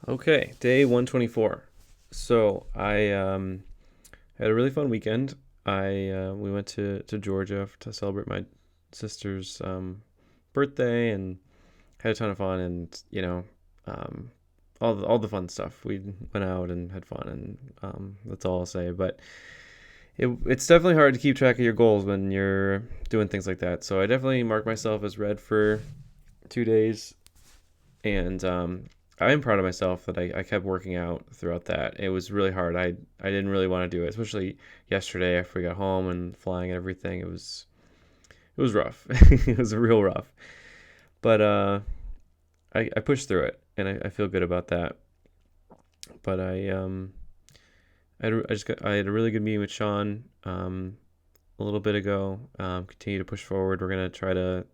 Okay, day 124. So I had a really fun weekend. I we went to Georgia to celebrate my sister's birthday and had a ton of fun and um, all the fun stuff. We went out and had fun and that's all I'll say. But it's definitely hard to keep track of your goals when you're doing things like that. So I definitely marked myself as red for 2 days and I am proud of myself that I kept working out throughout that. It was really hard. I didn't really want to do it, especially yesterday after we got home and flying and everything. It was rough. It was real rough, but I pushed through it, and I feel good about that. But I had a really good meeting with Sean a little bit ago. Continue to push forward. We're gonna try to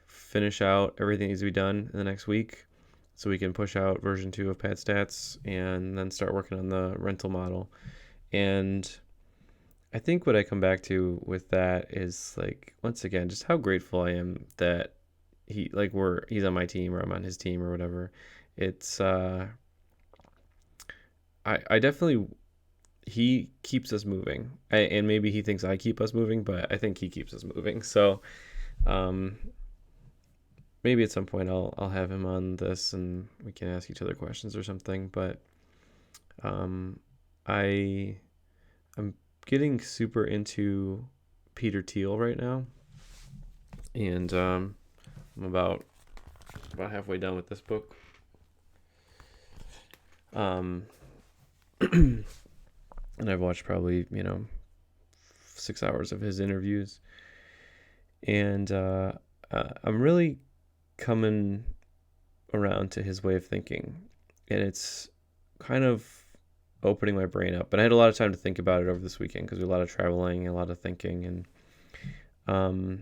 finish out everything that needs to be done in the next week so we can push out version 2 of Pad Stats and then start working on the rental model. And I think what I come back to with that is like once again just how grateful I am that he's on my team or I'm on his team or whatever. It's I definitely he keeps us moving. And maybe he thinks I keep us moving, but I think he keeps us moving. So um maybe at some point I'll have him on this and we can ask each other questions or something. But um, I I'm getting super into Peter Thiel right now, and I'm about halfway done with this book. Um, and I've watched probably 6 hours of his interviews, and I'm really coming around to his way of thinking, and it's kind of opening my brain up. But I had a lot of time to think about it over this weekend because we had a lot of traveling, a lot of thinking, um,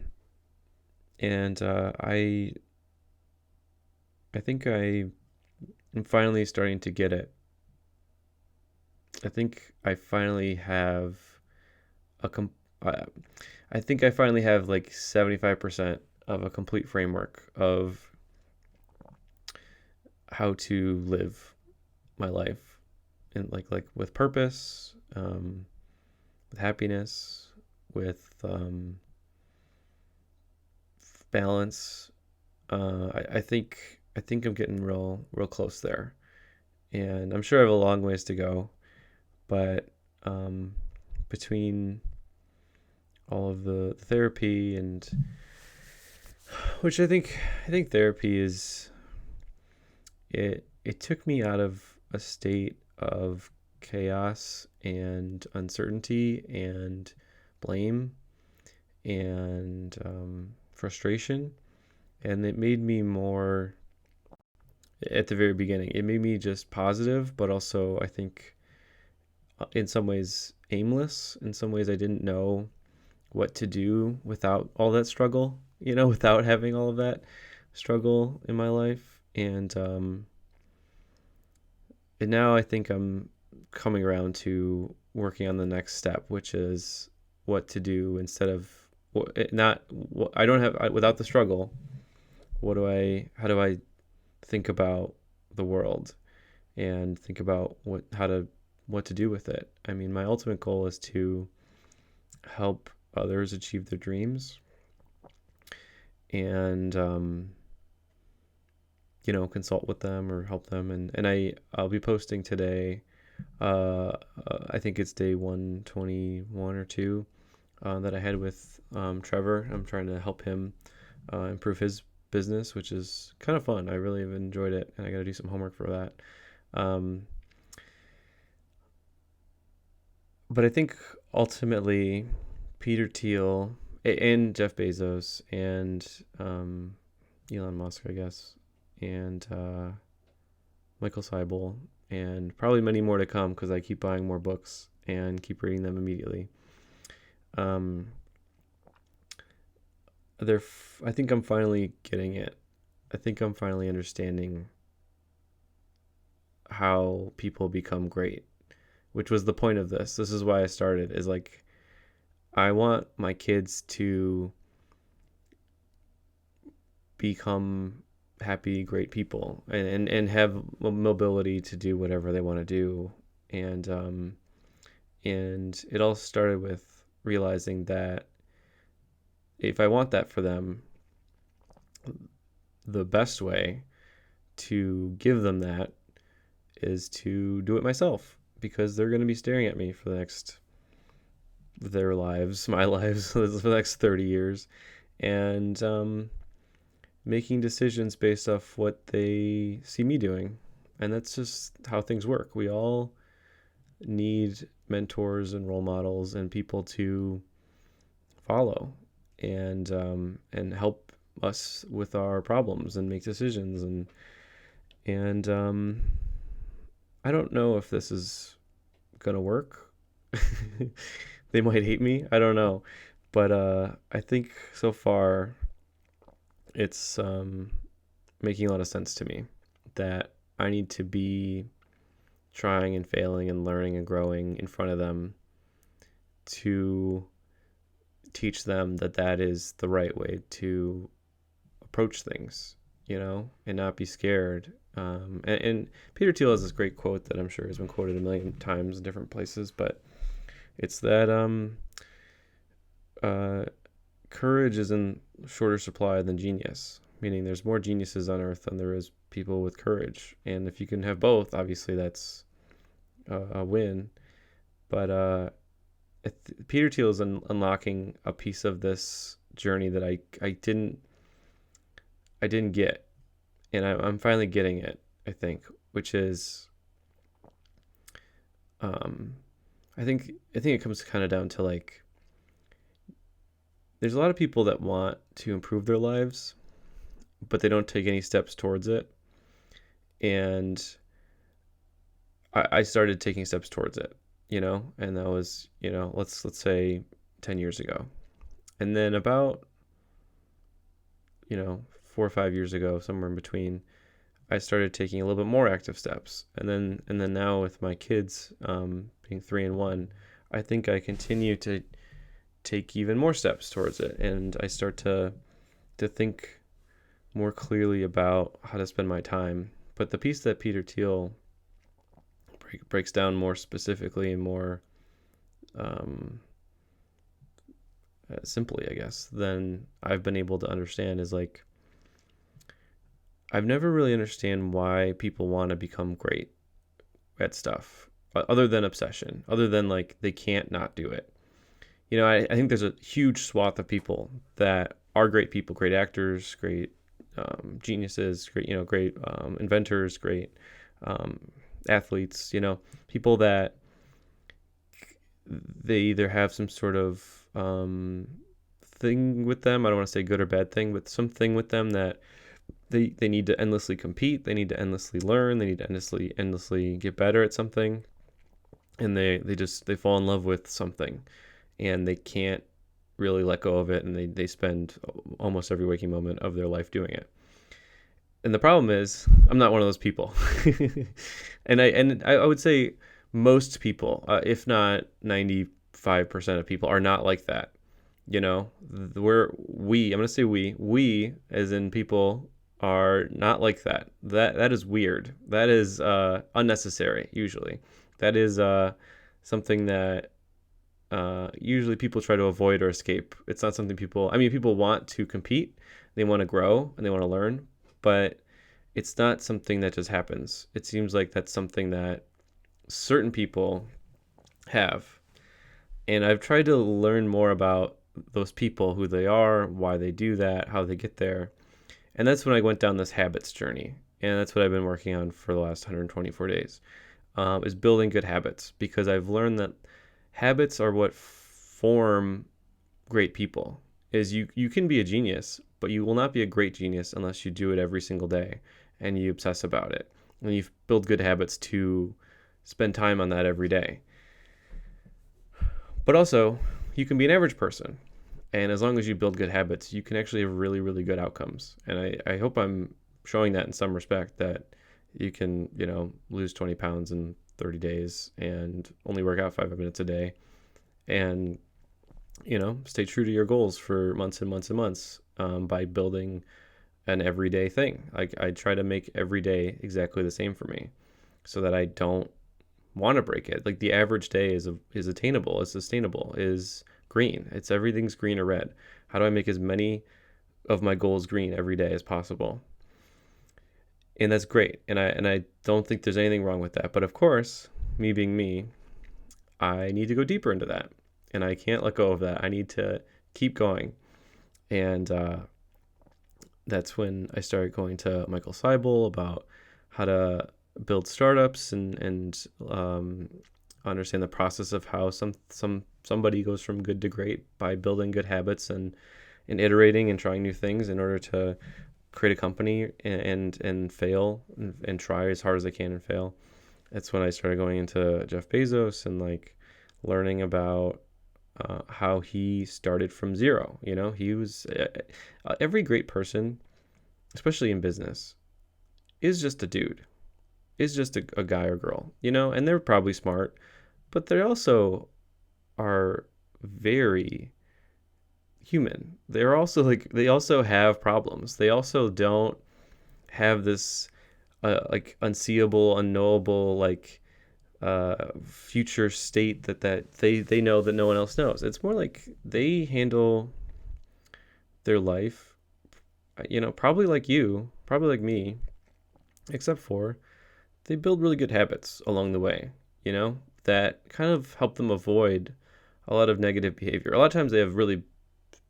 and I think I am finally starting to get it. I think I finally have a com- I, I think I finally have like 75% of a complete framework of how to live my life and like with purpose, with happiness, with balance. I think I'm getting real close there, and I'm sure I have a long ways to go. But um, between all of the therapy and which I think therapy is it took me out of a state of chaos and uncertainty and blame and frustration, and it made me more at the very beginning. It made me just positive, but also I think in some ways aimless. In some ways, I didn't know what to do without all that struggle, without having all of that struggle in my life. And now I think I'm coming around to working on the next step, which is what to do instead of not. I don't have without the struggle. How do I think about the world and think about what to do with it? I mean, my ultimate goal is to help others achieve their dreams and consult with them or help them. And I'll be posting today. I think it's day 121 or 2 that I had with Trevor. I'm trying to help him improve his business, which is kind of fun. I really have enjoyed it, and I got to do some homework for that. Um, but I think ultimately, Peter Thiel and Jeff Bezos and Elon Musk, I guess, and Michael Seibel, and probably many more to come because I keep buying more books and keep reading them immediately. Um, I think I'm finally getting it. I think I'm finally understanding how people become great, which was the point of this. This is why I started. Is like I want my kids to become happy, great people, and have mobility to do whatever they want to do. And it all started with realizing that if I want that for them, the best way to give them that is to do it myself, because they're going to be staring at me for their lives, my lives, for the next 30 years, and making decisions based off what they see me doing. And that's just how things work. We all need mentors and role models and people to follow, and help us with our problems and make decisions. And I don't know if this is gonna work. They might hate me. I don't know, but I think so far it's making a lot of sense to me that I need to be trying and failing and learning and growing in front of them to teach them that that is the right way to approach things, and not be scared. And Peter Thiel has this great quote that I'm sure has been quoted a million times in different places, but it's that courage is in shorter supply than genius, meaning there's more geniuses on earth than there is people with courage. And if you can have both, obviously that's a win. But Peter Thiel is unlocking a piece of this journey that I didn't get, and I'm finally getting it, I think, which is I think it comes kind of down to, like, there's a lot of people that want to improve their lives, but they don't take any steps towards it. And I started taking steps towards it, and that was, let's say 10 years ago. And then about, 4 or 5 years ago, somewhere in between, I started taking a little bit more active steps. And then now with my kids being 3 and 1, I think I continue to take even more steps towards it. And I start to think more clearly about how to spend my time. But the piece that Peter Thiel breaks down more specifically and more simply, I guess, than I've been able to understand is, like, I've never really understand why people want to become great at stuff, other than obsession, other than, like, they can't not do it. I think there's a huge swath of people that are great people, great actors, great geniuses, great inventors, great athletes, people that they either have some sort of thing with them. I don't want to say good or bad thing, but something with them that they need to endlessly compete. They need to endlessly learn. They need to endlessly get better at something. And they fall in love with something, and they can't really let go of it. And they spend almost every waking moment of their life doing it. And the problem is, I'm not one of those people. and I would say most people, if not 95% of people, are not like that. I'm going to say we as in people are not like that. That is weird. That is unnecessary. Usually that is something that usually people try to avoid or escape. It's not something people want to compete, they want to grow, and they want to learn, but it's not something that just happens. It seems like that's something that certain people have. And I've tried to learn more about those people, who they are, why they do that, how they get there. And that's when I went down this habits journey. And that's what I've been working on for the last 124 days, is building good habits, because I've learned that habits are what form great people. Is you can be a genius, but you will not be a great genius unless you do it every single day and you obsess about it. And you build good habits to spend time on that every day. But also, you can be an average person. And as long as you build good habits, you can actually have really, really good outcomes. And I hope I'm showing that in some respect, that you can, lose 20 pounds in 30 days and only work out 5 minutes a day and, stay true to your goals for months and months and months, by building an everyday thing. Like I try to make every day exactly the same for me so that I don't want to break it. Like the average day is attainable, is sustainable, is green. It's everything's green or red. How do I make as many of my goals green every day as possible? And that's great. And I don't think there's anything wrong with that. But of course, me being me, I need to go deeper into that. And I can't let go of that. I need to keep going. And that's when I started going to Michael Seibel about how to build startups and understand the process of how somebody goes from good to great by building good habits and iterating and trying new things in order to create a company and fail and try as hard as they can and fail. That's when I started going into Jeff Bezos and like learning about how he started from zero. You know, he was every great person, especially in business, is just a dude, is just a guy or girl, you know, and they're probably smart, but they also are very human. They're also like, they also have problems. They also don't have this like unseeable, unknowable, like future state that they know that no one else knows. It's more like they handle their life, you know, probably like you, probably like me, except for they build really good habits along the way, you know, that kind of help them avoid a lot of negative behavior. A lot of times they have really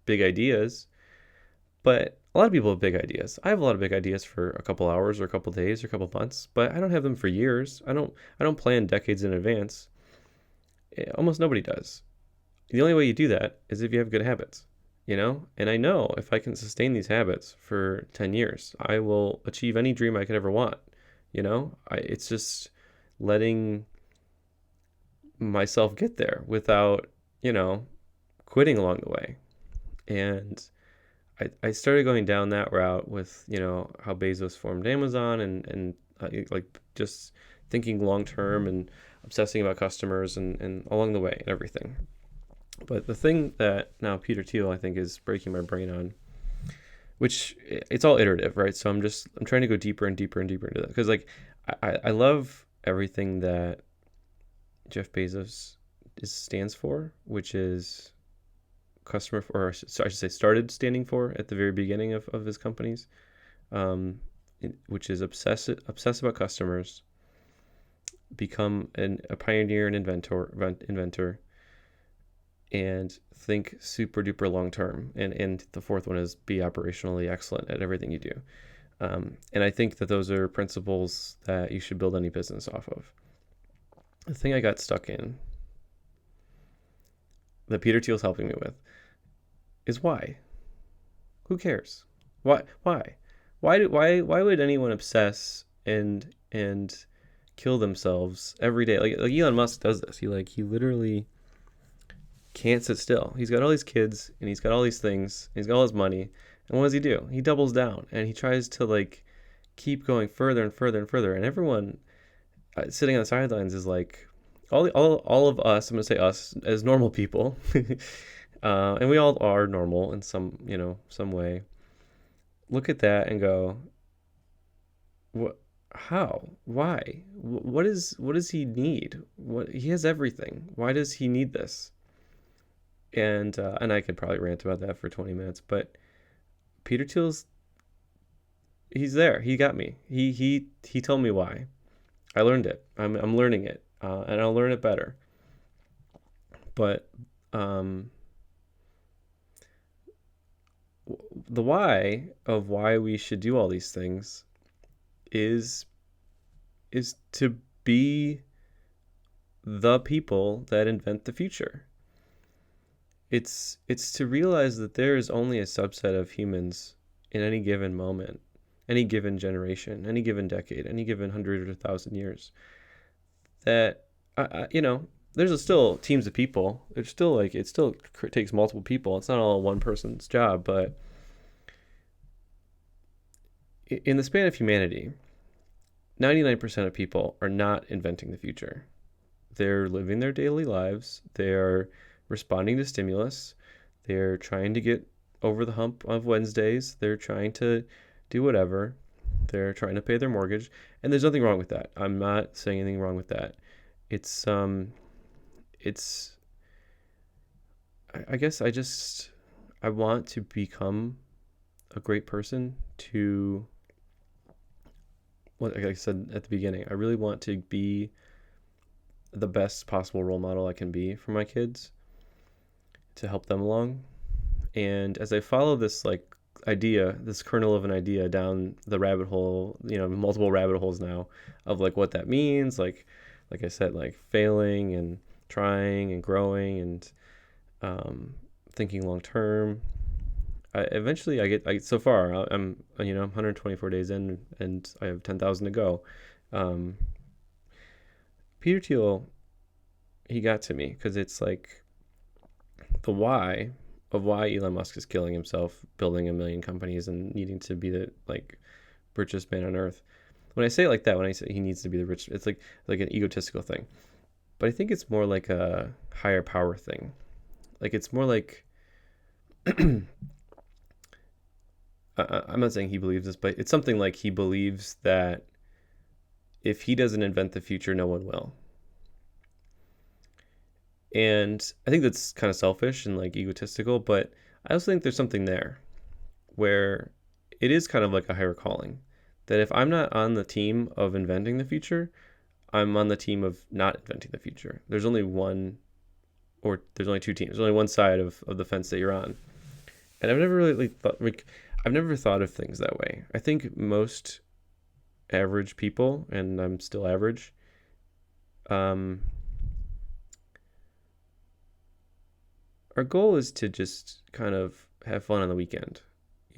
big ideas, but a lot of people have big ideas. I have a lot of big ideas for a couple hours or a couple days or a couple months, but I don't have them for years. I don't plan decades in advance. Almost nobody does. The only way you do that is if you have good habits, you know? And I know if I can sustain these habits for 10 years, I will achieve any dream I could ever want, you know? It's just letting myself get there without, you know, quitting along the way. And I started going down that route with, you know, how Bezos formed Amazon and like just thinking long term and obsessing about customers and along the way and everything. But the thing that now Peter Thiel, I think, is breaking my brain on, which it's all iterative, right? So I'm trying to go deeper and deeper and deeper into that because like I love everything that Jeff Bezos stands for, which is customer, or I should say started standing for at the very beginning of his companies, which is obsess about customers, become a pioneer and inventor, and think super duper long term. And the fourth one is be operationally excellent at everything you do. And I think that those are principles that you should build any business off of. The thing I got stuck in that Peter Thiel's helping me with is why. Who cares? Why would anyone obsess and kill themselves every day? Like Elon Musk does this. He literally can't sit still. He's got all these kids and he's got all these things. And he's got all his money. And what does he do? He doubles down and he tries to like keep going further and further and further. And everyone sitting on the sidelines is like, all of us, I'm going to say us as normal people, and we all are normal in some way, look at that and go, what, how, why, what does he need? He has everything. Why does he need this? And I could probably rant about that for 20 minutes, but Peter Thiel's, he's there. He got me. He told me why. I learned it. I'm learning it, and I'll learn it better. But the why of why we should do all these things is to be the people that invent the future. It's to realize that there is only a subset of humans in any given moment, any given generation, any given decade, any given 100 or 1,000 years, that there's still teams of people. It's still like it still takes multiple people. It's not all one person's job, but in the span of humanity, 99% of people are not inventing the future. They're living their daily lives. They're responding to stimulus. They're trying to get over the hump of Wednesdays. They're trying to do whatever. They're trying to pay their mortgage, and there's nothing wrong with that. I'm not saying anything wrong with that. It's it's I guess I want to become a great person to, like I said at the beginning, I really want to be the best possible role model I can be for my kids to help them along. And as I follow this like idea, this kernel of an idea down the rabbit hole, multiple rabbit holes now of like what that means, like I said, like failing and trying and growing and thinking long term. Eventually I get so far. I'm 124 days in, and I have 10,000 to go. Um, Peter Thiel, he got to me because it's like the why of why Elon Musk is killing himself, building a million companies, and needing to be the like richest man on earth. When I say it like that, when I say he needs to be the rich, it's like an egotistical thing. But I think it's more like a higher power thing. Like it's more like I'm not saying he believes this, but it's something like he believes that if he doesn't invent the future, no one will. And I think that's kind of selfish and like egotistical, but I also think there's something there where it is kind of like a higher calling. That if I'm not on the team of inventing the future, I'm on the team of not inventing the future. There's only one, or there's only two teams. There's only one side of the fence that you're on. And I've never really thought, like, I've never thought of things that way. I think most average people, and I'm still average, um, our goal is to just kind of have fun on the weekend.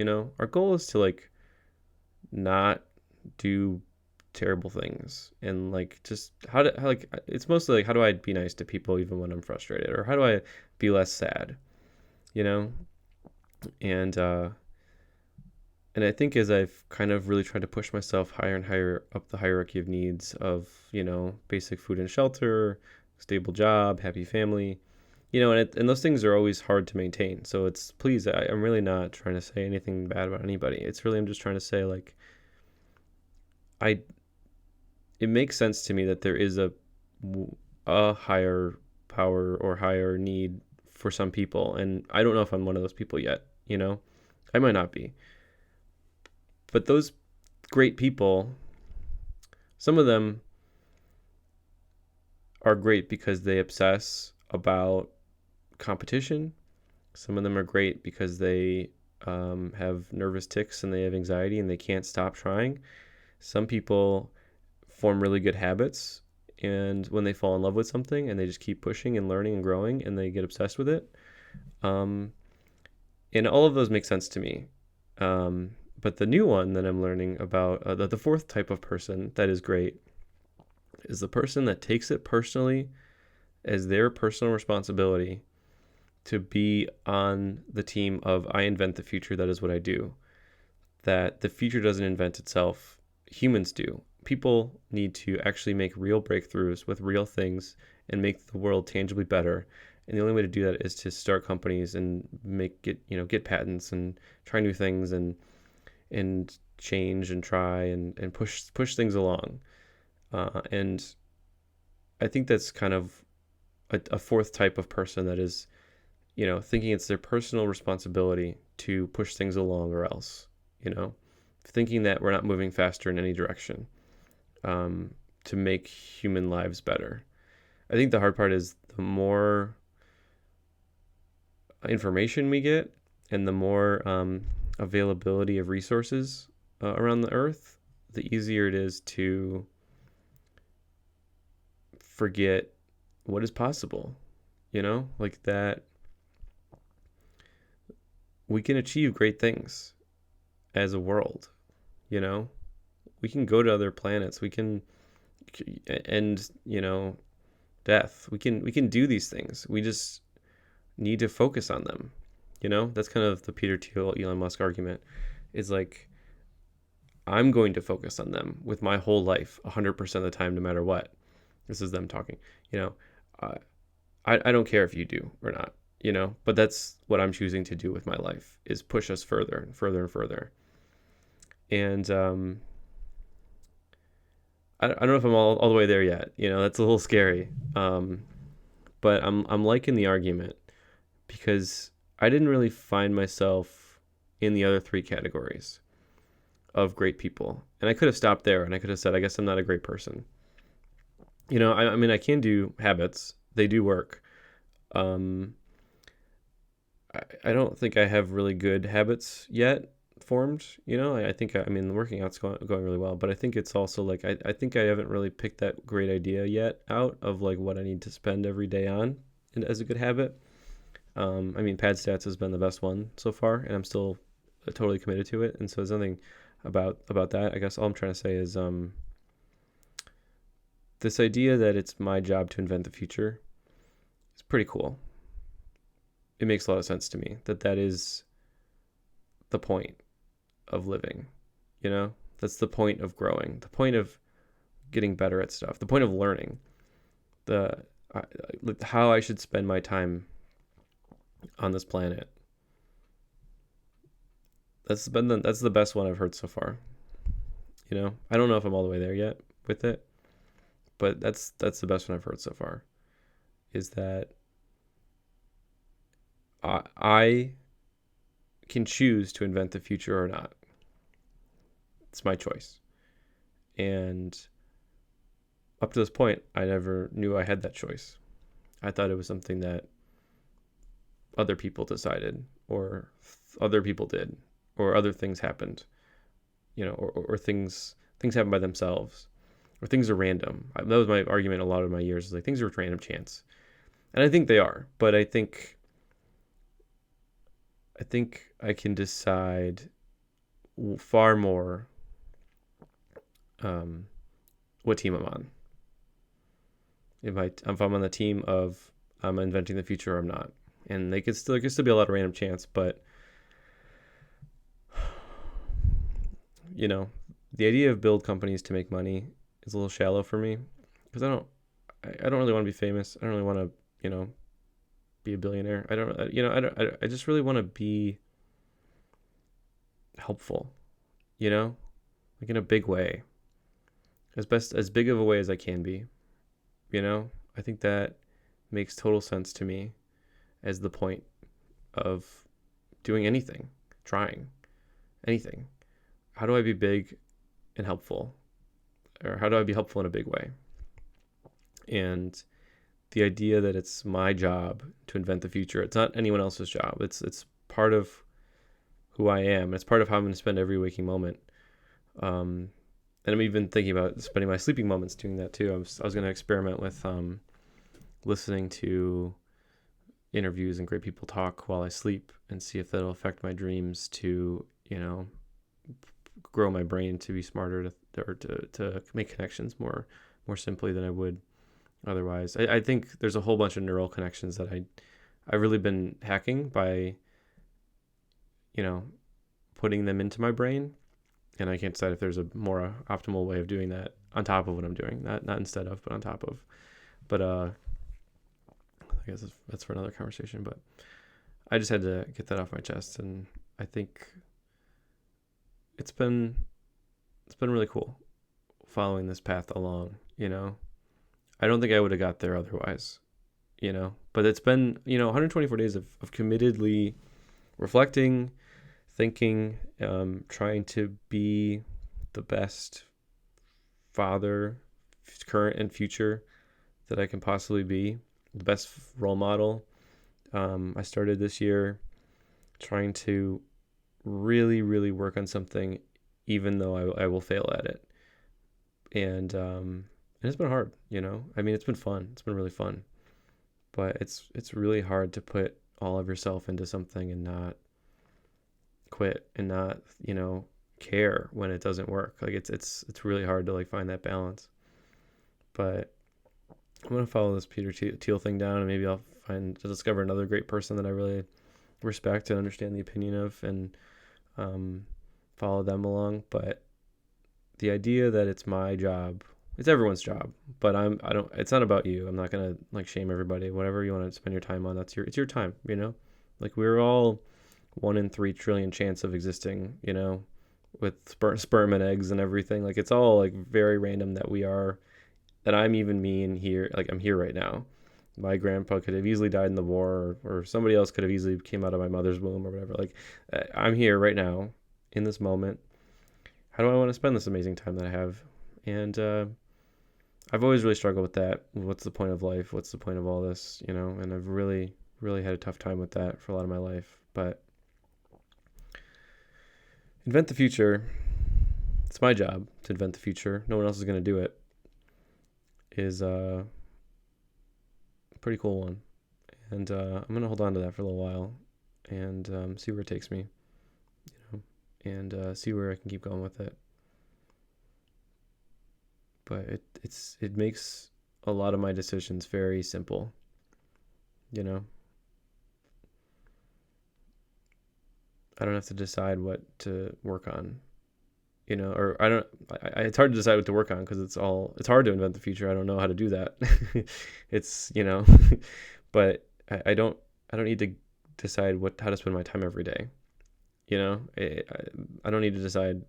Our goal is to like not do terrible things, and like just how like it's mostly like how do I be nice to people even when I'm frustrated, or how do I be less sad, you know? And and I think as I've kind of really tried to push myself higher and higher up the hierarchy of needs of, basic food and shelter, stable job, happy family, and those things are always hard to maintain. So I'm really not trying to say anything bad about anybody. It's really, I'm just trying to say like, it makes sense to me that there is a higher power or higher need for some people. And I don't know if I'm one of those people yet, I might not be. But those great people, some of them are great because they obsess about competition. Some of them are great because they have nervous tics and they have anxiety and they can't stop trying. Some people form really good habits, and when they fall in love with something and they just keep pushing and learning and growing and they get obsessed with it. And all of those make sense to me. But the new one that I'm learning about, the fourth type of person that is great, is the person that takes it personally as their personal responsibility to be on the team of I invent the future, that is what I do. That the future doesn't invent itself, humans do. People need to actually make real breakthroughs with real things and make the world tangibly better. And the only way to do that is to start companies and get patents and try new things and change and try and push things along. And I think that's kind of a fourth type of person that is, thinking it's their personal responsibility to push things along or else, thinking that we're not moving faster in any direction to make human lives better. I think the hard part is the more information we get and the more availability of resources around the earth, the easier it is to forget what is possible, like that we can achieve great things as a world, we can go to other planets, we can end, death, we can do these things. We just need to focus on them. That's kind of the Peter Thiel, Elon Musk argument, is like, I'm going to focus on them with my whole life 100% of the time, no matter what. This is them talking. I don't care if you do or not, but that's what I'm choosing to do with my life, is push us further and further and further. And I don't know if I'm all the way there yet. That's a little scary. But I'm liking the argument because I didn't really find myself in the other three categories of great people. And I could have stopped there and I could have said, I guess I'm not a great person. I mean, I can do habits, they do work. Um, I don't think I have really good habits yet formed. I think, I mean, the working out's going really well, but I think it's also like, I think I haven't really picked that great idea yet out of like what I need to spend every day on as a good habit. I mean, pad stats has been the best one so far, and I'm still totally committed to it. And so there's nothing about that. I guess all I'm trying to say is this idea that it's my job to invent the future is pretty cool. It makes a lot of sense to me that is the point of living. That's the point of growing, the point of getting better at stuff, the point of learning, how I should spend my time on this planet. That's the best one I've heard so far. I don't know if I'm all the way there yet with it, but that's the best one I've heard so far. Is that I can choose to invent the future or not. It's my choice. And up to this point, I never knew I had that choice. I thought it was something that other people decided, or other people did, or other things happened, or things happen by themselves, or things are random. That was my argument a lot of my years, is like things are random chance. And I think they are, but I think I can decide far more what team I'm on. If I'm on the team of I'm inventing the future or I'm not. And there could still be a lot of random chance, but the idea of build companies to make money is a little shallow for me, because I don't really want to be famous. I don't really want to, be a billionaire. I just really want to be helpful, like in a big way, as big of a way as I can be. I think that makes total sense to me as the point of doing anything, trying anything. How do I be big and helpful? Or how do I be helpful in a big way? And the idea that it's my job to invent the future, it's not anyone else's job. It's part of who I am. It's part of how I'm going to spend every waking moment. And I'm even thinking about spending my sleeping moments doing that too. I was going to experiment with listening to interviews and great people talk while I sleep and see if that'll affect my dreams to, grow my brain to be smarter to make connections more simply than I would otherwise. I think there's a whole bunch of neural connections that I've really been hacking by, putting them into my brain. And I can't decide if there's a more optimal way of doing that on top of what I'm doing, not instead of, but on top of. But I guess that's for another conversation. But I just had to get that off my chest, and I think it's been really cool following this path along. I don't think I would have got there otherwise. But it's been 124 days of committedly reflecting, thinking, trying to be the best father, current and future, that I can possibly be, the best role model. I started this year trying to really, really work on something, even though I will fail at it. And it's been hard, I mean, it's been fun. It's been really fun, but it's really hard to put all of yourself into something and not quit and not, care when it doesn't work. Like it's really hard to like find that balance. But I'm going to follow this Peter Thiel thing down, and maybe I'll discover another great person that I really respect and understand the opinion of, and follow them along. But the idea that it's my job, it's everyone's job, but it's not about you. I'm not going to like shame everybody. Whatever you want to spend your time on, it's your time, Like we're all 1 in 3 trillion chance of existing, with sperm and eggs and everything. Like it's all like very random that I'm even me in here. Like I'm here right now. My grandpa could have easily died in the war, or somebody else could have easily came out of my mother's womb or whatever. Like I'm here right now in this moment. How do I want to spend this amazing time that I have? And I've always really struggled with that. What's the point of life? What's the point of all this? And I've really, really had a tough time with that for a lot of my life. But invent the future. It's my job to invent the future. No one else is going to do it. Is a pretty cool one. And I'm going to hold on to that for a little while and see where it takes me, and see where I can keep going with it. But it makes a lot of my decisions very simple, I don't have to decide what to work on, or it's hard to decide what to work on because it's hard to invent the future. I don't know how to do that. It's, but I don't need to decide how to spend my time every day. I don't need to decide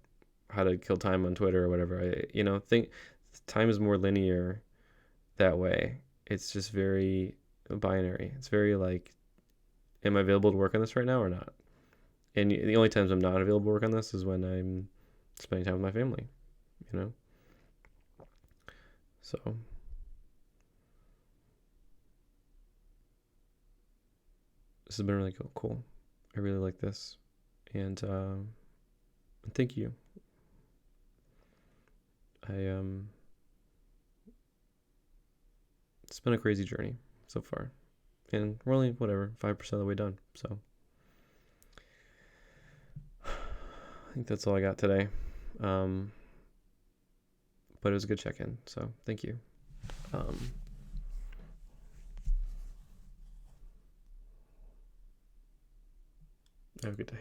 how to kill time on Twitter or whatever. I think time is more linear that way. It's just very binary. It's very like, am I available to work on this right now or not? And the only times I'm not available to work on this is when I'm spending time with my family, So this has been really cool. I really like this. And thank you. It's been a crazy journey so far. And we're only 5% of the way done. So I think that's all I got today. But it was a good check-in. So thank you. Have a good day.